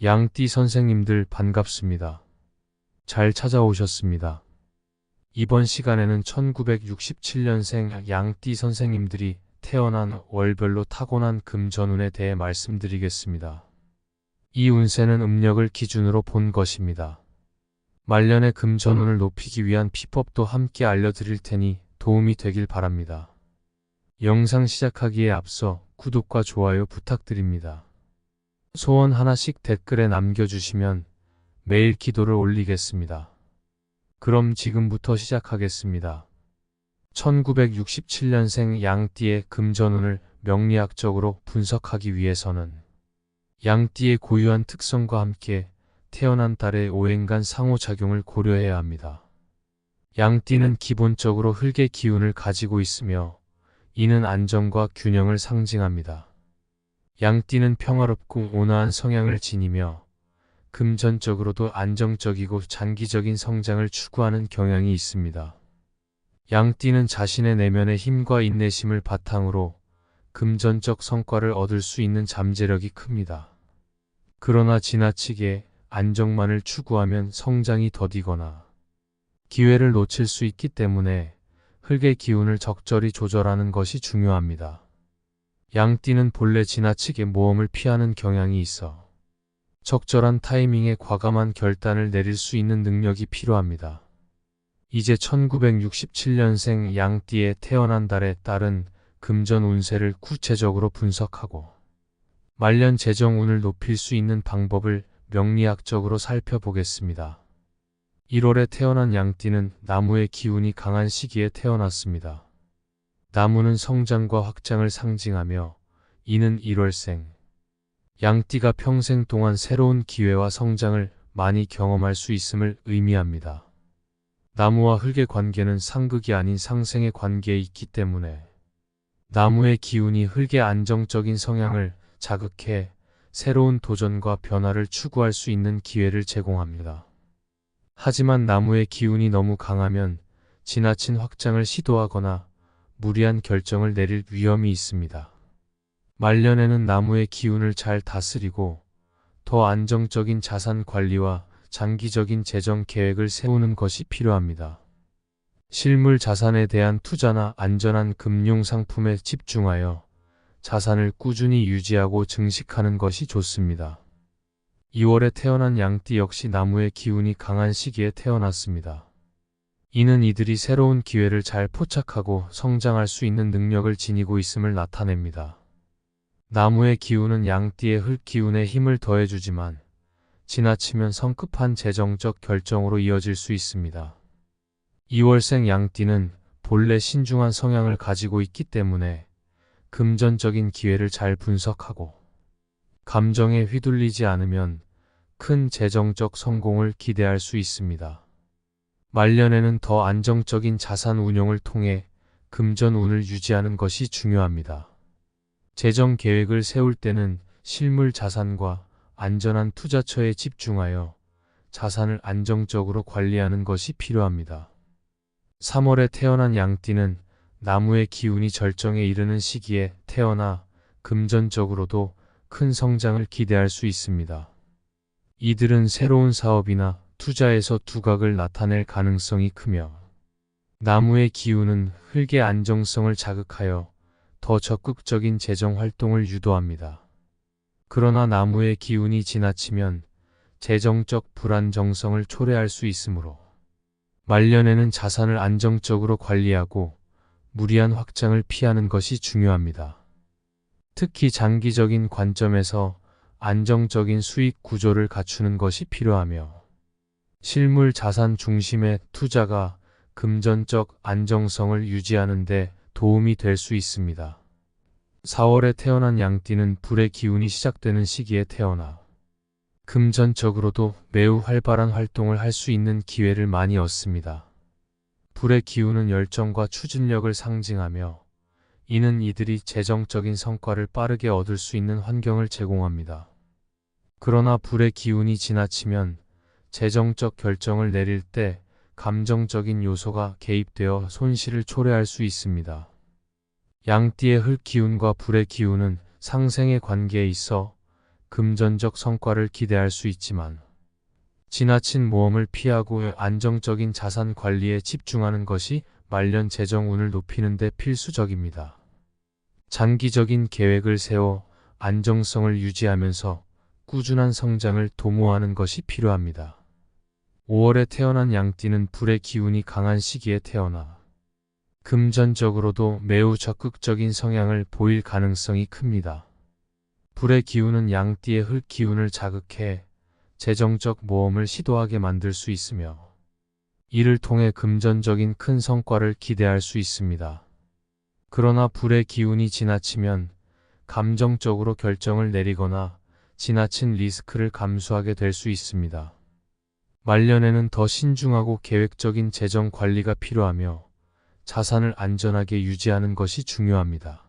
양띠 선생님들 반갑습니다. 잘 찾아오셨습니다. 이번 시간에는 1967년생 양띠 선생님들이 태어난 월별로 타고난 금전운에 대해 말씀드리겠습니다. 이 운세는 음력을 기준으로 본 것입니다. 말년의 금전운을 높이기 위한 비법도 함께 알려드릴 테니 도움이 되길 바랍니다. 영상 시작하기에 앞서 구독과 좋아요 부탁드립니다. 소원 하나씩 댓글에 남겨주시면 매일 기도를 올리겠습니다. 그럼 지금부터 시작하겠습니다. 1967년생 양띠의 금전운을 명리학적으로 분석하기 위해서는 양띠의 고유한 특성과 함께 태어난 달의 오행간 상호작용을 고려해야 합니다. 양띠는 기본적으로 흙의 기운을 가지고 있으며 이는 안정과 균형을 상징합니다. 양띠는 평화롭고 온화한 성향을 지니며 금전적으로도 안정적이고 장기적인 성장을 추구하는 경향이 있습니다. 양띠는 자신의 내면의 힘과 인내심을 바탕으로 금전적 성과를 얻을 수 있는 잠재력이 큽니다. 그러나 지나치게 안정만을 추구하면 성장이 더디거나 기회를 놓칠 수 있기 때문에 흙의 기운을 적절히 조절하는 것이 중요합니다. 양띠는 본래 지나치게 모험을 피하는 경향이 있어 적절한 타이밍에 과감한 결단을 내릴 수 있는 능력이 필요합니다. 이제 1967년생 양띠에 태어난 달에 따른 금전 운세를 구체적으로 분석하고 말년 재정운을 높일 수 있는 방법을 명리학적으로 살펴보겠습니다. 1월에 태어난 양띠는 나무의 기운이 강한 시기에 태어났습니다. 나무는 성장과 확장을 상징하며 이는 1월생 양띠가 평생 동안 새로운 기회와 성장을 많이 경험할 수 있음을 의미합니다. 나무와 흙의 관계는 상극이 아닌 상생의 관계에 있기 때문에 나무의 기운이 흙의 안정적인 성향을 자극해 새로운 도전과 변화를 추구할 수 있는 기회를 제공합니다. 하지만 나무의 기운이 너무 강하면 지나친 확장을 시도하거나 무리한 결정을 내릴 위험이 있습니다. 말년에는 나무의 기운을 잘 다스리고 더 안정적인 자산 관리와 장기적인 재정 계획을 세우는 것이 필요합니다. 실물 자산에 대한 투자나 안전한 금융 상품에 집중하여 자산을 꾸준히 유지하고 증식하는 것이 좋습니다. 2월에 태어난 양띠 역시 나무의 기운이 강한 시기에 태어났습니다. 이는 이들이 새로운 기회를 잘 포착하고 성장할 수 있는 능력을 지니고 있음을 나타냅니다. 나무의 기운은 양띠의 흙 기운에 힘을 더해주지만 지나치면 성급한 재정적 결정으로 이어질 수 있습니다. 2월생 양띠는 본래 신중한 성향을 가지고 있기 때문에 금전적인 기회를 잘 분석하고 감정에 휘둘리지 않으면 큰 재정적 성공을 기대할 수 있습니다. 말년에는 더 안정적인 자산 운용을 통해 금전 운을 유지하는 것이 중요합니다. 재정 계획을 세울 때는 실물 자산과 안전한 투자처에 집중하여 자산을 안정적으로 관리하는 것이 필요합니다. 3월에 태어난 양띠는 나무의 기운이 절정에 이르는 시기에 태어나 금전적으로도 큰 성장을 기대할 수 있습니다. 이들은 새로운 사업이나 투자에서 두각을 나타낼 가능성이 크며 나무의 기운은 흙의 안정성을 자극하여 더 적극적인 재정 활동을 유도합니다. 그러나 나무의 기운이 지나치면 재정적 불안정성을 초래할 수 있으므로 말년에는 자산을 안정적으로 관리하고 무리한 확장을 피하는 것이 중요합니다. 특히 장기적인 관점에서 안정적인 수익 구조를 갖추는 것이 필요하며 실물 자산 중심의 투자가 금전적 안정성을 유지하는 데 도움이 될 수 있습니다. 4월에 태어난 양띠는 불의 기운이 시작되는 시기에 태어나 금전적으로도 매우 활발한 활동을 할 수 있는 기회를 많이 얻습니다. 불의 기운은 열정과 추진력을 상징하며 이는 이들이 재정적인 성과를 빠르게 얻을 수 있는 환경을 제공합니다. 그러나 불의 기운이 지나치면 재정적 결정을 내릴 때 감정적인 요소가 개입되어 손실을 초래할 수 있습니다. 양띠의 흙 기운과 불의 기운은 상생의 관계에 있어 금전적 성과를 기대할 수 있지만 지나친 모험을 피하고 안정적인 자산 관리에 집중하는 것이 말년 재정운을 높이는 데 필수적입니다. 장기적인 계획을 세워 안정성을 유지하면서 꾸준한 성장을 도모하는 것이 필요합니다. 5월에 태어난 양띠는 불의 기운이 강한 시기에 태어나 금전적으로도 매우 적극적인 성향을 보일 가능성이 큽니다. 불의 기운은 양띠의 흙 기운을 자극해 재정적 모험을 시도하게 만들 수 있으며 이를 통해 금전적인 큰 성과를 기대할 수 있습니다. 그러나 불의 기운이 지나치면 감정적으로 결정을 내리거나 지나친 리스크를 감수하게 될 수 있습니다. 말년에는 더 신중하고 계획적인 재정 관리가 필요하며 자산을 안전하게 유지하는 것이 중요합니다.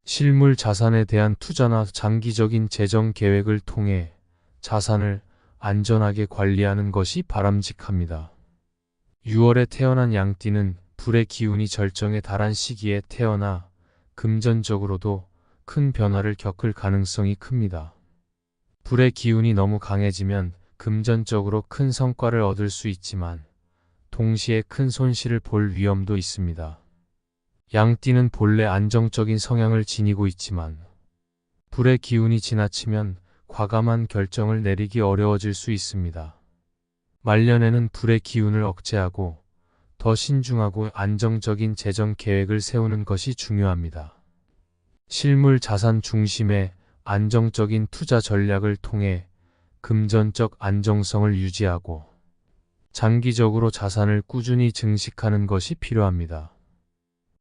실물 자산에 대한 투자나 장기적인 재정 계획을 통해 자산을 안전하게 관리하는 것이 바람직합니다. 6월에 태어난 양띠는 불의 기운이 절정에 달한 시기에 태어나 금전적으로도 큰 변화를 겪을 가능성이 큽니다. 불의 기운이 너무 강해지면 금전적으로 큰 성과를 얻을 수 있지만 동시에 큰 손실을 볼 위험도 있습니다. 양띠는 본래 안정적인 성향을 지니고 있지만 불의 기운이 지나치면 과감한 결정을 내리기 어려워질 수 있습니다. 말년에는 불의 기운을 억제하고 더 신중하고 안정적인 재정 계획을 세우는 것이 중요합니다. 실물 자산 중심의 안정적인 투자 전략을 통해 금전적 안정성을 유지하고 장기적으로 자산을 꾸준히 증식하는 것이 필요합니다.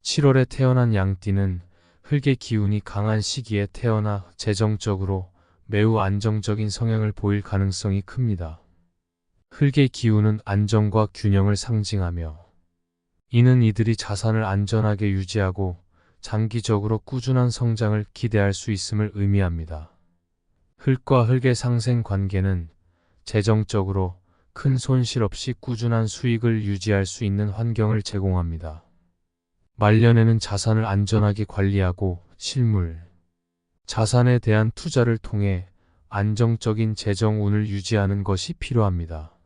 7월에 태어난 양띠는 흙의 기운이 강한 시기에 태어나 재정적으로 매우 안정적인 성향을 보일 가능성이 큽니다. 흙의 기운은 안정과 균형을 상징하며 이는 이들이 자산을 안전하게 유지하고 장기적으로 꾸준한 성장을 기대할 수 있음을 의미합니다. 흙과 흙의 상생 관계는 재정적으로 큰 손실 없이 꾸준한 수익을 유지할 수 있는 환경을 제공합니다. 말년에는 자산을 안전하게 관리하고 실물, 자산에 대한 투자를 통해 안정적인 재정운을 유지하는 것이 필요합니다.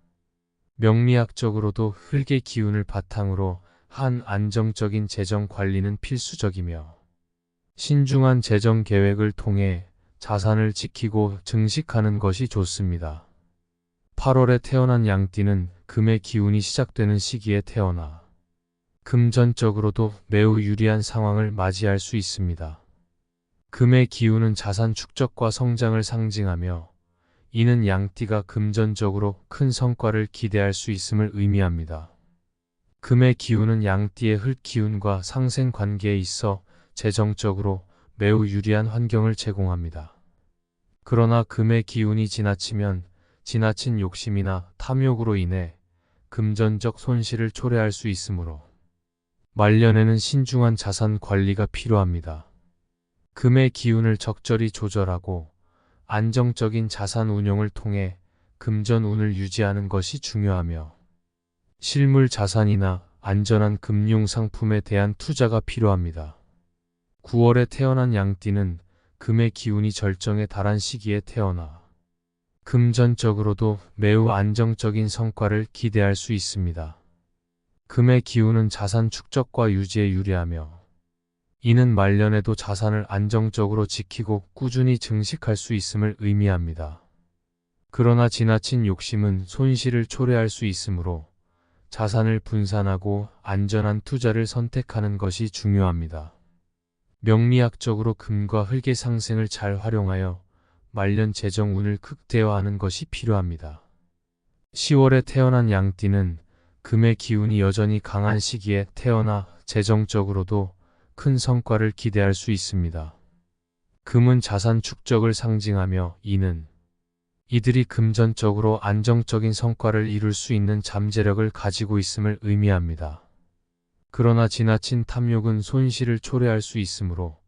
명리학적으로도 흙의 기운을 바탕으로 한 안정적인 재정 관리는 필수적이며 신중한 재정 계획을 통해 자산을 지키고 증식하는 것이 좋습니다. 8월에 태어난 양띠는 금의 기운이 시작되는 시기에 태어나 금전적으로도 매우 유리한 상황을 맞이할 수 있습니다. 금의 기운은 자산 축적과 성장을 상징하며 이는 양띠가 금전적으로 큰 성과를 기대할 수 있음을 의미합니다. 금의 기운은 양띠의 흙 기운과 상생 관계에 있어 재정적으로 매우 유리한 환경을 제공합니다. 그러나 금의 기운이 지나치면 지나친 욕심이나 탐욕으로 인해 금전적 손실을 초래할 수 있으므로 말년에는 신중한 자산 관리가 필요합니다. 금의 기운을 적절히 조절하고 안정적인 자산 운용을 통해 금전운을 유지하는 것이 중요하며 실물 자산이나 안전한 금융 상품에 대한 투자가 필요합니다. 9월에 태어난 양띠는 금의 기운이 절정에 달한 시기에 태어나 금전적으로도 매우 안정적인 성과를 기대할 수 있습니다. 금의 기운은 자산 축적과 유지에 유리하며 이는 말년에도 자산을 안정적으로 지키고 꾸준히 증식할 수 있음을 의미합니다. 그러나 지나친 욕심은 손실을 초래할 수 있으므로 자산을 분산하고 안전한 투자를 선택하는 것이 중요합니다. 명리학적으로 금과 흙의 상생을 잘 활용하여 말년 재정운을 극대화하는 것이 필요합니다. 10월에 태어난 양띠는 금의 기운이 여전히 강한 시기에 태어나 재정적으로도 큰 성과를 기대할 수 있습니다. 금은 자산 축적을 상징하며 이는 이들이 금전적으로 안정적인 성과를 이룰 수 있는 잠재력을 가지고 있음을 의미합니다. 그러나 지나친 탐욕은 손실을 초래할 수 있으므로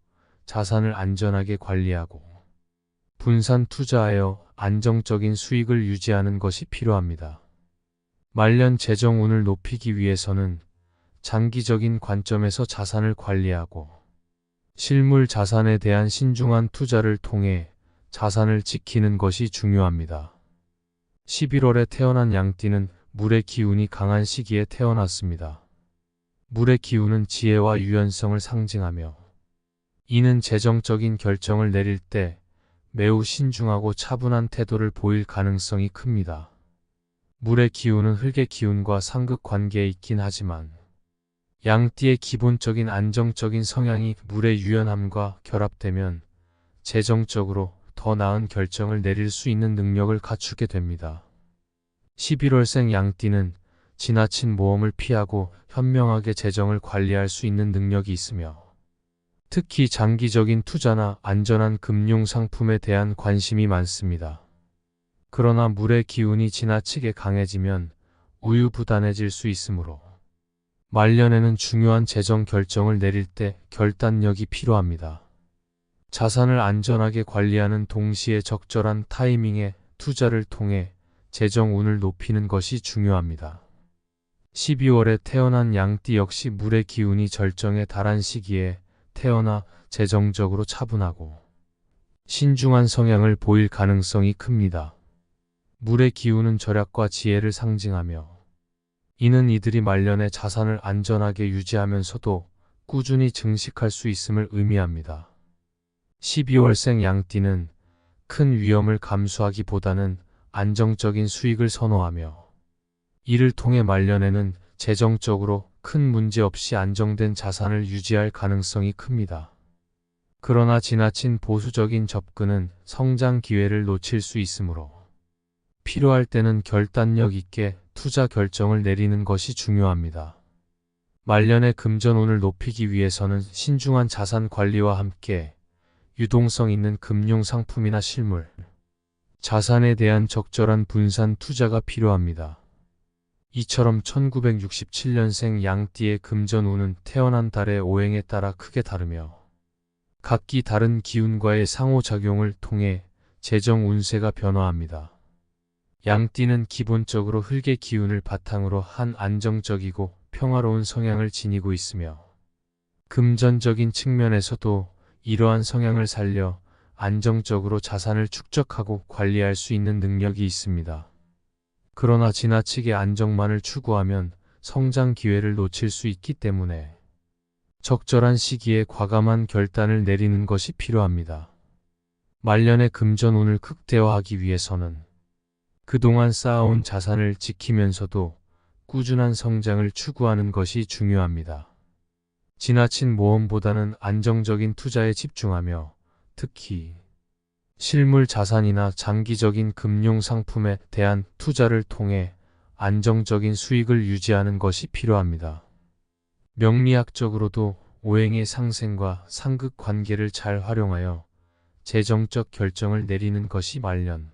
자산을 안전하게 관리하고 분산 투자하여 안정적인 수익을 유지하는 것이 필요합니다. 말년 재정운을 높이기 위해서는 장기적인 관점에서 자산을 관리하고 실물 자산에 대한 신중한 투자를 통해 자산을 지키는 것이 중요합니다. 11월에 태어난 양띠는 물의 기운이 강한 시기에 태어났습니다. 물의 기운은 지혜와 유연성을 상징하며 이는 재정적인 결정을 내릴 때 매우 신중하고 차분한 태도를 보일 가능성이 큽니다. 물의 기운은 흙의 기운과 상극 관계에 있긴 하지만 양띠의 기본적인 안정적인 성향이 물의 유연함과 결합되면 재정적으로 더 나은 결정을 내릴 수 있는 능력을 갖추게 됩니다. 11월생 양띠는 지나친 모험을 피하고 현명하게 재정을 관리할 수 있는 능력이 있으며 특히 장기적인 투자나 안전한 금융 상품에 대한 관심이 많습니다. 그러나 물의 기운이 지나치게 강해지면 우유부단해질 수 있으므로 말년에는 중요한 재정 결정을 내릴 때 결단력이 필요합니다. 자산을 안전하게 관리하는 동시에 적절한 타이밍에 투자를 통해 재정 운을 높이는 것이 중요합니다. 12월에 태어난 양띠 역시 물의 기운이 절정에 달한 시기에 태어나 재정적으로 차분하고 신중한 성향을 보일 가능성이 큽니다. 물의 기운은 절약과 지혜를 상징하며 이는 이들이 말년에 자산을 안전하게 유지하면서도 꾸준히 증식할 수 있음을 의미합니다. 12월생 양띠는 큰 위험을 감수하기보다는 안정적인 수익을 선호하며 이를 통해 말년에는 재정적으로 큰 문제 없이 안정된 자산을 유지할 가능성이 큽니다. 그러나 지나친 보수적인 접근은 성장 기회를 놓칠 수 있으므로 필요할 때는 결단력 있게 투자 결정을 내리는 것이 중요합니다. 말년의 금전운을 높이기 위해서는 신중한 자산 관리와 함께 유동성 있는 금융 상품이나 실물, 자산에 대한 적절한 분산 투자가 필요합니다. 이처럼 1967년생 양띠의 금전운은 태어난 달의 오행에 따라 크게 다르며 각기 다른 기운과의 상호작용을 통해 재정 운세가 변화합니다. 양띠는 기본적으로 흙의 기운을 바탕으로 한 안정적이고 평화로운 성향을 지니고 있으며 금전적인 측면에서도 이러한 성향을 살려 안정적으로 자산을 축적하고 관리할 수 있는 능력이 있습니다. 그러나 지나치게 안정만을 추구하면 성장 기회를 놓칠 수 있기 때문에 적절한 시기에 과감한 결단을 내리는 것이 필요합니다. 말년의 금전운을 극대화하기 위해서는 그동안 쌓아온 자산을 지키면서도 꾸준한 성장을 추구하는 것이 중요합니다. 지나친 모험보다는 안정적인 투자에 집중하며 특히 실물 자산이나 장기적인 금융 상품에 대한 투자를 통해 안정적인 수익을 유지하는 것이 필요합니다. 명리학적으로도 오행의 상생과 상극 관계를 잘 활용하여 재정적 결정을 내리는 것이 말년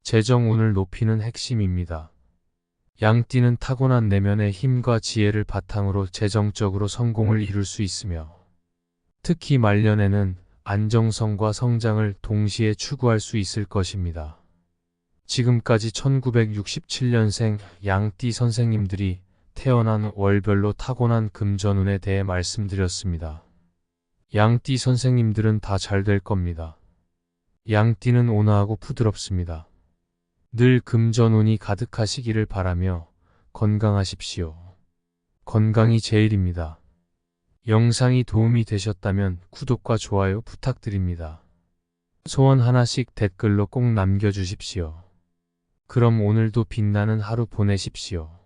재정운을 높이는 핵심입니다. 양띠는 타고난 내면의 힘과 지혜를 바탕으로 재정적으로 성공을 이룰 수 있으며 특히 말년에는 안정성과 성장을 동시에 추구할 수 있을 것입니다. 지금까지 1967년생 양띠 선생님들이 태어난 월별로 타고난 금전운에 대해 말씀드렸습니다. 양띠 선생님들은 다 잘 될 겁니다. 양띠는 온화하고 부드럽습니다. 늘 금전운이 가득하시기를 바라며 건강하십시오. 건강이 제일입니다. 영상이 도움이 되셨다면 구독과 좋아요 부탁드립니다. 소원 하나씩 댓글로 꼭 남겨주십시오. 그럼 오늘도 빛나는 하루 보내십시오.